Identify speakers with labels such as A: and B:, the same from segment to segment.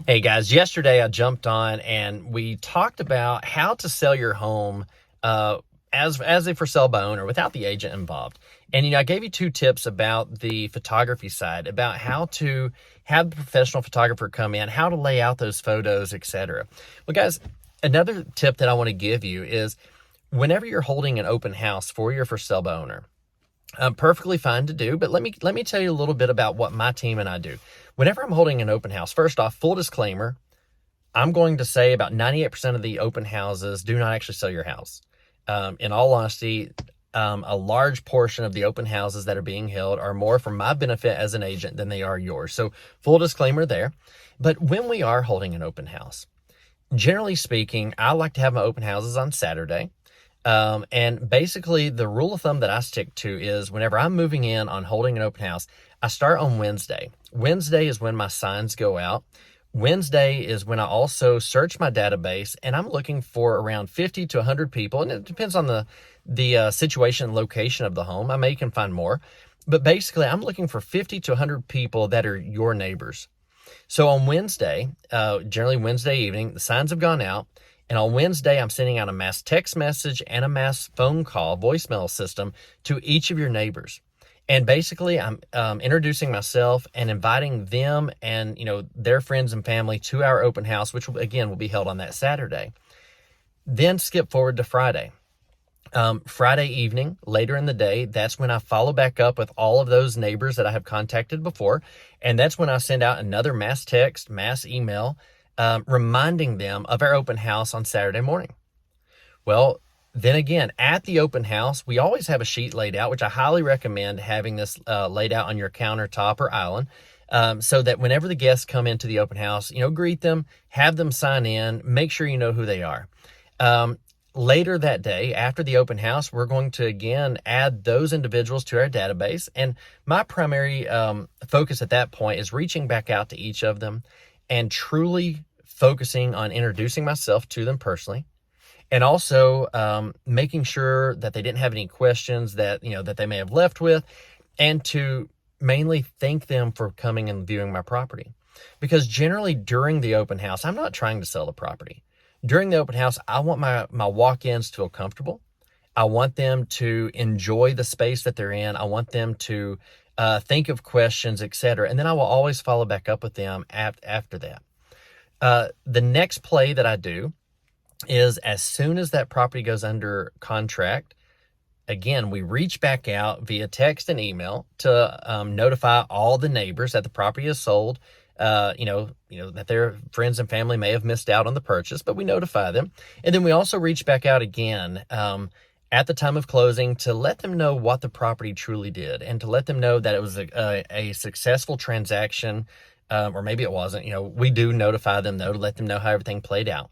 A: Hey guys, yesterday I jumped on and we talked about how to sell your home as a for sale by owner without the agent involved. And I gave you two tips about the photography side, about how to have the professional photographer come in, how to lay out those photos, etc. Well, guys, another tip that I want to give you is whenever you're holding an open house for your for sale by owner, perfectly fine to do, but let me tell you a little bit about what my team and I do. Whenever I'm holding an open house, first off, full disclaimer, I'm going to say about 98% of the open houses do not actually sell your house. In all honesty, a large portion of the open houses that are being held are more for my benefit as an agent than they are yours. So full disclaimer there. But when we are holding an open house, generally speaking, I like to have my open houses on Saturday. And basically the rule of thumb that I stick to is whenever I'm moving in on holding an open house, I start on Wednesday. Wednesday is when my signs go out. Wednesday is when I also search my database, and I'm looking for around 50 to 100 people. And it depends on the situation and location of the home. I may can find more, but basically I'm looking for 50 to 100 people that are your neighbors. So on Wednesday, generally Wednesday evening, the signs have gone out. And on Wednesday, I'm sending out a mass text message and a mass phone call, voicemail system to each of your neighbors. And basically, I'm introducing myself and inviting them and their friends and family to our open house, which again will be held on that Saturday. Then skip forward to Friday. Friday evening, later in the day, that's when I follow back up with all of those neighbors that I have contacted before. And that's when I send out another mass text, mass email, reminding them of our open house on Saturday morning. Well, then again, at the open house, we always have a sheet laid out, which I highly recommend having this laid out on your countertop or island, so that whenever the guests come into the open house, greet them, have them sign in, make sure you know who they are. Later that day, after the open house, we're going to again add those individuals to our database. And my primary focus at that point is reaching back out to each of them and truly focusing on introducing myself to them personally, and also making sure that they didn't have any questions that that they may have left with, and to mainly thank them for coming and viewing my property. Because generally during the open house, I'm not trying to sell the property. During the open house, I want my walk-ins to feel comfortable. I want them to enjoy the space that they're in. I want them to think of questions, etc. And then I will always follow back up with them after that. The next play that I do is as soon as that property goes under contract, again, we reach back out via text and email to notify all the neighbors that the property is sold. That their friends and family may have missed out on the purchase, but we notify them. And then we also reach back out again at the time of closing to let them know what the property truly did, and to let them know that it was a successful transaction, or maybe it wasn't. We do notify them though to let them know how everything played out.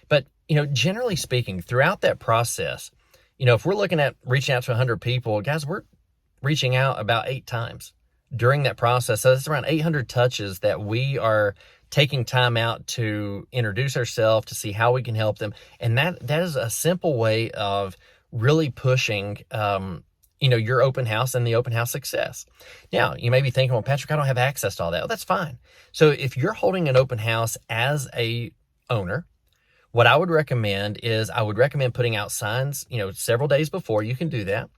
A: But generally speaking, throughout that process, if we're looking at reaching out to 100 people, guys, we're reaching out about 8 times during that process. So it's around 800 touches that we are taking time out to introduce ourselves, to see how we can help them. And that is a simple way of really pushing, your open house and the open house success. Now, you may be thinking, well, Patrick, I don't have access to all that. Well, that's fine. So if you're holding an open house as a owner, what I would recommend is putting out signs, several days before. You can do that.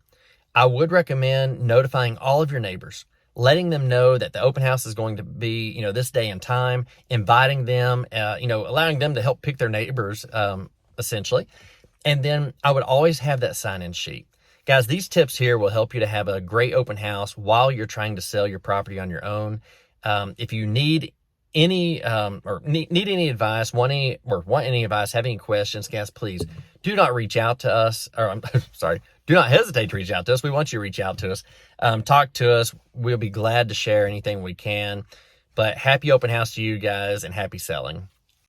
A: I would recommend notifying all of your neighbors, letting them know that the open house is going to be, this day and time, inviting them, allowing them to help pick their neighbors, essentially. And then I would always have that sign-in sheet. Guys, these tips here will help you to have a great open house while you're trying to sell your property on your own. If you need any need any advice, want any advice, have any questions, guys, please do not reach out to us, or I'm sorry, do not hesitate to reach out to us. We want you to reach out to us. Talk to us. We'll be glad to share anything we can. But happy open house to you guys, and happy selling.